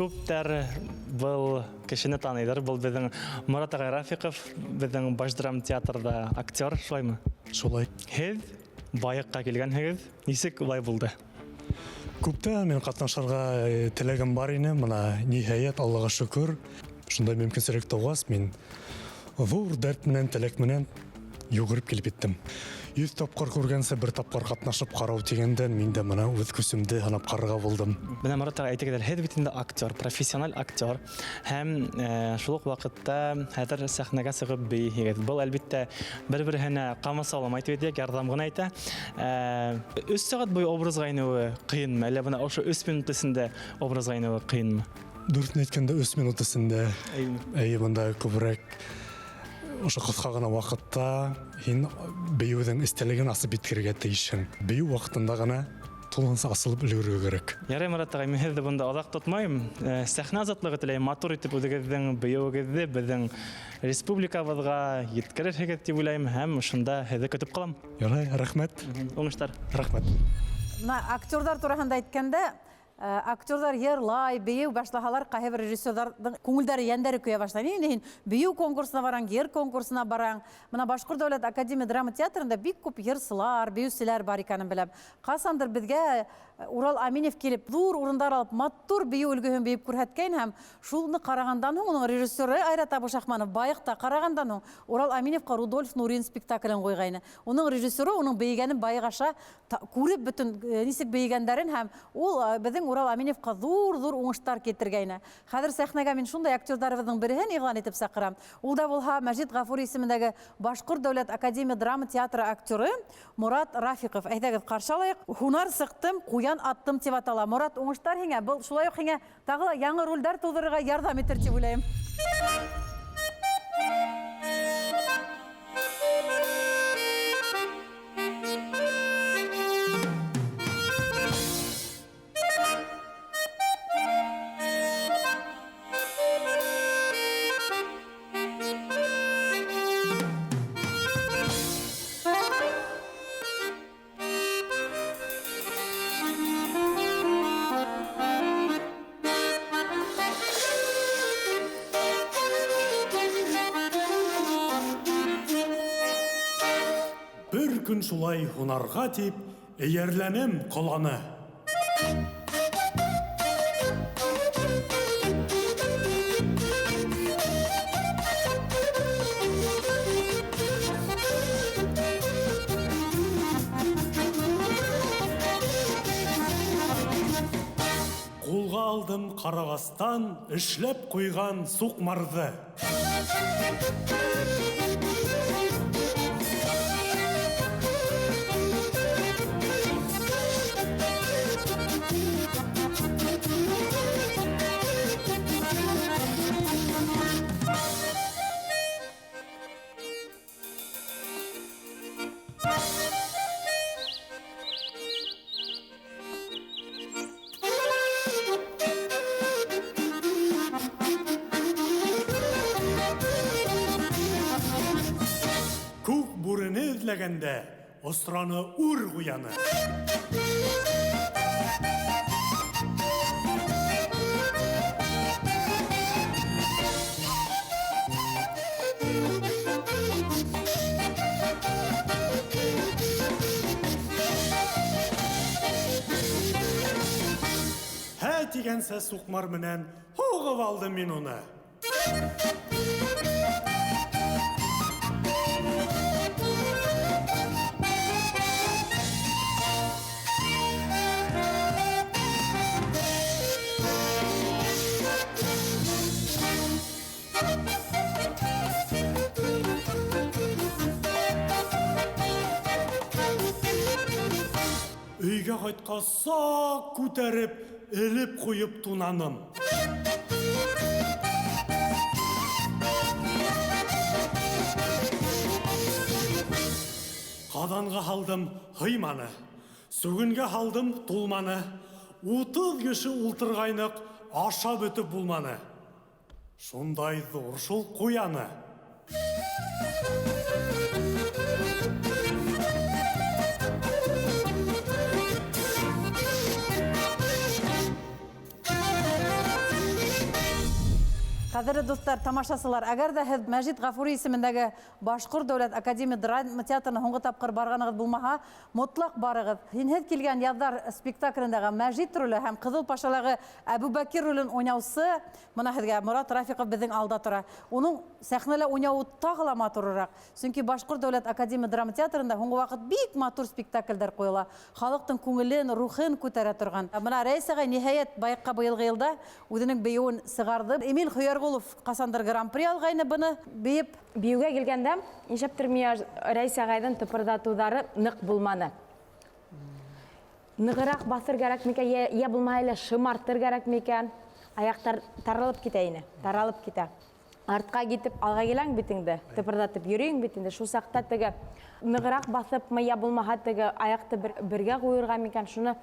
Күптәр был кешене таныйдыр. Был безнең Мурат агай Рафиков, безнең Баш драма театрда актер, шулаймы? Шулай. Һез байыкка килгәнһегез. Нисек улай булды? Күптән мен катнашырга теләгем бар ине. Менә ниһаять, Аллага шөкер, шундай мөмкинлек тугас, мин зур дәрт менән, теләк менән югырып килеп иттем. 100 тапкыр күргәнсә, бер тапкыр катнашып карау дигәндән мин дә менә үз күсемдә һанап карарга булдым. Менә Мурат агай әйтегез, һез бит инде актер, профессиональ актер һәм шул ук вакытта хәзер сәхнәгә сыгып бейегез. Был әлбәттә бер-беренә камасалам әйтеп идек, ярдәм гына әйтә. 3 сәгать буе образга инеүе кыенмы? Әллә бына ошо 3 минут эчендә образга инеүе кыенмы? Дүртне әйткәндә 3 минут эчендә, монда күбрәк ошо кыска гына вакытта һин бейеүдән истәлеген асып биткергә тиешең. Бейеү вакытында гына тулынса асылып өлгөргә кирәк. Ярый, Мурат агай, мин һезне бунда озак тотмайм. Сәхнә затлыгы теләйм, матур итеп үзегезнең бейеүегезне безнең республикабызга yetkерергә дип уйлыйм һәм шунда һезне көтеп калам. Ярый, рәхмәт. Уңыштар. Рәхмәт. Мына актердар турында әйткәндә, актердар йырлай, бейеү башлаһалар, кайһы бер режиссерларның күңелдәре, йәндәре көя башлай. Инде бейеү конкурсына бараң, йыр конкурсына бараң. Мына Башкорт дәүләт академия драма театрында бик күп йырсылар, бейеүселәр бар икәнен беләм. Касандыр безгә Урал Аминев килеп, зур урындар алып, матур бейеү өлгөһен бейеп күрһәткән һәм шулны карагандан һуң уның режиссеры Айрат Абушахманов байыкта карагандан һуң Урал Аминевка Рудольф Нурин спектаклен куйгайны. Уның режиссеры уның бейгәнен байыгаша күреп бөтен нисек бейгәндәрен һәм ул безнең Урал Аминевка зур уңыштар китергәйне. Хәзер сәхнәгә мин шундай актердарыбызның береһен игълан итеп сакырам. Ул да булһа Мәҗит Гафури исемендәге Башкорт дәүләт академия драма театры актеры Мурат Рафиков. Әйдәгез, каршы алайык. Һунар сыктым, куян аттым дип атала. Мурат, уңыштар һиңә. Был шулай ук һиңә тагы яңа рольдәр тудырырга ярдәм итер дип уйлыйм. Бер көн шулай һунарга тип эйәрләнем коланы. Кулга алдым карагастан эшләп куйган сукмарды. Күк бүрене эзләгәндә осраны үр куяны. Һә тигәнсә сукмар менән һугып алдым мин уны. Өйгә кайткач сак күтәреп, элеп куеп тунаным. Каданга алдым хыйманы, сүгенгә алдым тулманы. 30 кеше ултыргайнык ашап өтеп булманы. Шундай зур шул куяны. Кадерле достар, тамашасылар, әгәр дә һеҙ Мәжит Ғафури исемендәге Башҡорт дәүләт академия драма театрына һуңғы тапҡыр барғанығыҙ булмаһа, мотлаҡ барығыҙ. Һинһеҙ килгән яҙҙар спектаклендәге Мәжит роле һәм Ҡыҙыл Пашалағы Әбүбәкир ролен уйнаусы, мына һеҙгә Морат Рафиҡов беҙҙең алда тора. Уның сәхнәлә уйнауы тағы ла матурыраҡ. Сөнки Башҡорт дәүләт академия драма театрында һуңғы ваҡыт бик матур спектаклдәр ҡуйыла. Халыҡтың күңелен, рухын күтәрә торған. Мына Рәйес ағай ниһайәт байыҡҡа быйылғы йылда үҙенең бейеүен сығарҙы. Эмиль Хойәрғолов ҡасандыр гран-при алғайны быны бейеп. Бейеүгә килгәндә, нишәптер миңә Рәйес ағайҙың тыпырҙатыуҙары ныҡ булманы. Нығыраҡ баҫыр кәрәк микән, йә булмаһа әле шымартыр кәрәк микән? Аяҡтар таралып китә ине, таралып китә. Артҡа китеп, алға киләң бит инде, тыпырҙатып йөрөйөң бит инде. Шул саҡта теге нығыраҡ баҫыпмы, йә булмаһа теге аяҡты бергә ҡуйырға микән? Шуны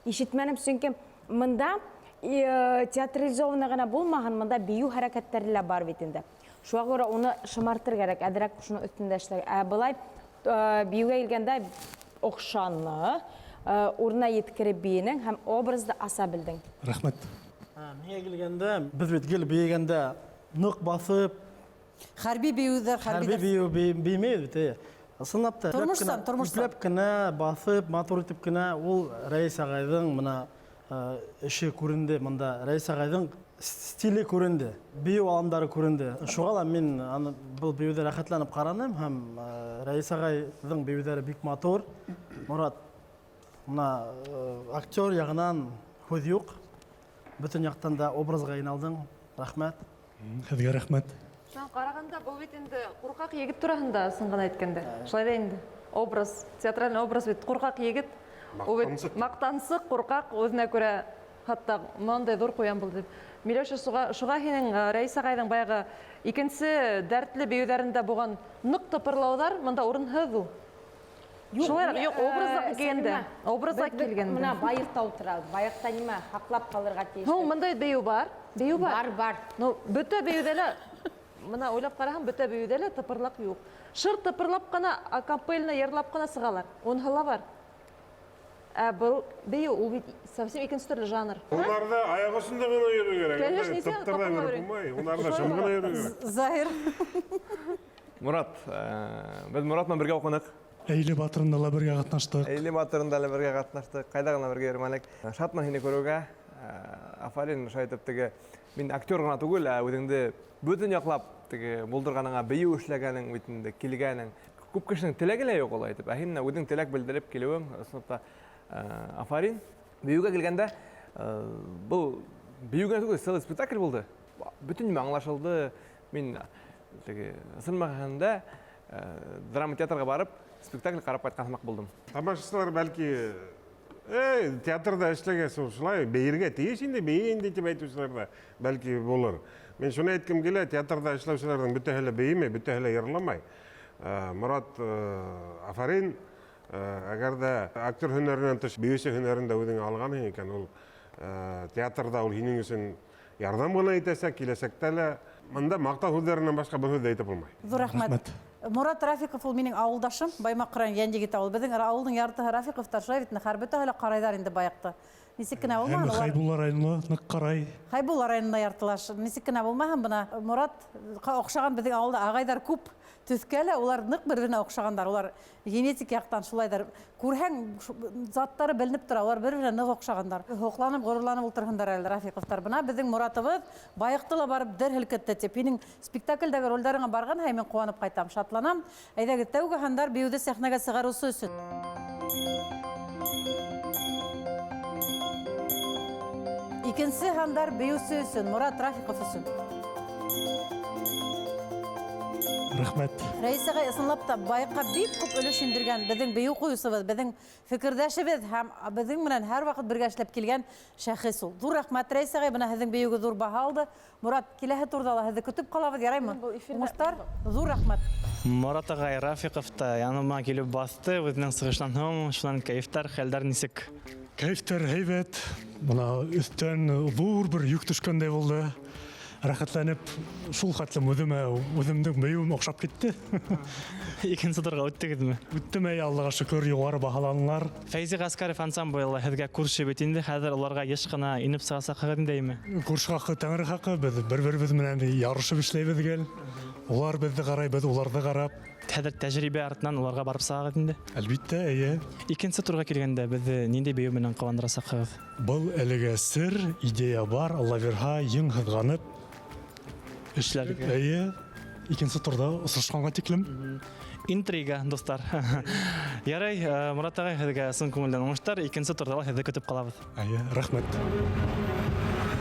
ишетмәнем, сөнки мында театрализованный ғына булмаһын, мында бейеү хәрәкәттәре лә бар бит инде. Шуға күрә уны шымартыр кәрәк, әҙерәк шуны өҫтөндә эшләр. Ә былай бейеүгә килгәндә оҡшаны, урынына еткереп бейенең һәм образды аса белдең. Рәхмәт. Миңә килгәндә, біз бит килеп бейегәндә ныҡ баҫып, Хәрби бейеүҙәр, хәрби бейеү беймәйбеҙ бит. Ысынлап та, Тормоштан. ипләп кенә баҫып, матур итеп кенә ул Рәйес ағайҙың мына эше күренде, мында Рәйес ағайҙың стиле күренде, бейеү алымдары күренде. Шуға ла мин был бейеүҙә рәхәтләнеп ҡараным һәм Рәйес ағайҙың бейеүҙәре бик матур. Морат, мына актер яғынан һүҙ юҡ. Бөтөн яҡтан да образға иналдың. Рәхмәт. Һеҙгә рәхмәт. Шуңа ҡарағанда, был бит инде ҡурҡаҡ егет тураһында ысынған әйткәндә. Шулай да инде. Образ, театральный образ бит ҡурҡаҡ егет. Ул бит маҡтансыҡ, ҡурҡаҡ, үҙенә күрә хатта мындай ҙур ҡуян булды. Миләүшә, шуға һинең Рәйес ағайҙың баяғы икенсе дәртле бейеүҙәрендә булған ныҡ тыпырлауҙар мында урынһыҙ ул. Шулай юҡ, образға килгәндә. Образға килгәндә. Мына байыҡта ултырабыҙ. Байыҡта нимә һаҡлап ҡалырға тейеш. Һуң, мындай бейеү бар. Бейеү бар. Бар. Ну, бөтә бейеүҙә лә, мына уйлап ҡараһам, бөтә бейеүҙә лә тыпырлаҡ юҡ. Шыр тыпырлап ҡына, акапельно йырлап ҡына сығалар. Уныһы ла бар. Ә был бейеү, ул бит совсем икенсе төрлө жанр. Уларда аяқ үстінде ғана йөру керек. Конечно, несен Тыптырда тапқырма көріп керек. болмай, уларда шым ғана йөру керек. Захир. Мурат, біз Мурат менән бергә оқыныҡ. Әйле батырында ла бергә ҡатнаштыҡ. Әйле батырында ла бергә ҡатнаштыҡ. Ҡайҙа ғына бергә йөрмәнек. Шатман һине күреүгә. Афарин, шайтып теге, мин актер ғына түгел, үҙеңде бөтөн яҡлап теге булдырғаныңа бейеү эшләгәнең бит инде, килгәнең. Күп кешенең теләге лә юҡ ул әйтеп. Ә һин үҙең теләк белдереп килеүең, ысынлапта Афарин. Бейеүгә килгәндә, был бейеүгә түгел, целый спектакль булды. Бөтөн нимә аңлашылды. Мин теге ысынмағанда драма театрға барып, спектакль ҡарап ҡайтҡан һымаҡ булдым. Тамашасылар бәлки, театрда эшләгән шулай, бейергә тейеш инде, бейе инде тип әйтеүселәр дә бәлки булыр. Мен шуны әйткем килә, театрда эшләүселәрҙең бөтәһе лә бейемәй, бөтәһе лә йырламай. Морат, Афарин, әгәр дә актер һөнәренән тыш бейеүсе һөнәрен дә үҙеңә алғанһың икән, ул театрда ул һинең өсөн ярҙам ғына итәсәк, киләсәктә лә мында маҡтау һүҙҙәренән башҡа бер һүҙ ҙә әйтеп булмай. Ҙур рәхмәт. Морат Рафиҡов ул минең ауылдашым, Баймаҡ ҡыран Йәнйегет ауыл. Беҙҙең ауылдың яртыһы Рафиҡовтар, шулай бит, һәр бөтәһе лә ҡарайҙар инде баяҡты. Нисек кенә Һәм булмаһын, Хәйбулла районы ныҡ ҡарай. Хәйбулла районында яртылаш. Нисек кенә булмаһын, бына Морат оҡшаған беҙҙең ауылда ағайҙар күп. Төҫкә лә улар ныҡ бер-беренә оҡшағандар. Улар генетик яҡтан шулайҙар. Күрһәң, заттары беленеп тора, улар бер-беренә ныҡ оҡшағандар. Һоҡланып, ғорурланып ултырһындар әле Рафиҡовтар. Бына беҙҙең Моратыбыҙ байыҡты ла барып дер һелкетте тип. Һинең спектаклдәге ролдәреңә барған һәй, мин ҡыуанып ҡайтам, шатланам. Әйҙәгеҙ, тәүге һандар бейеүҙе сәхнәгә сығарыусы өсөн. Икенсе һандар бейеүсе өсөн, Морат Рафиҡов өсөн. Рәхмәт. Рәйес ағай, ысынлап та байыҡҡа бик күп өлөш индергән беҙҙең бейеү ҡуйыусыбыҙ, беҙҙең фекерҙәшебеҙ һәм беҙҙең менән һәр ваҡыт бергә эшләп килгән шәхес ул. Ҙур рәхмәт, Рәйес ағай, бына һеҙҙең бейеүгә ҙур баһа алды. Морат, киләһе турҙа ла һеҙҙе көтөп ҡалабыҙ, яраймы? Уңыштар, ҙур рәхмәт. Морат ағай Рафиҡов та яныма килеп баҫты, үҙенең сығыштан һуң, шунан кәйефтәр, хәлдәр нисек? Кәйефтәр һәйбәт. Бына өҫтән ҙур бер йөк төшкәндәй булды. рәхәтләнеп, шул хәтлем үземнең бәюем охшап китте. Икенче турга үттегезме? Үттем, Аллага шөкер, югары баһаланлар. Фәйзи Гаскаров ансамбле һезгә күрше бит инде. Хәзер уларга еш кына инеп сыгасак димме? Күрше хакы, тәңре хакы, без бер-беребез менән ярышып эшләйбез гел. Улар безне карай, без уларны карап. Хәзер тәҗрибә артыннан уларга барып сагат инде. Әлбиттә, әйе. Икенче турга килгәндә без нинди бию менән кыландырасак? Был әлегә сер, идея бар, Алла верха, ең һызганып Эшләргә. әйе. Икенче турда осрашканга тиклем. Интрига, достар. Ярый, Мурат агай, һезгә сын күңелдән уңыштар. Икенче турда һезне көтеп калабыз. Әйе, рәхмәт.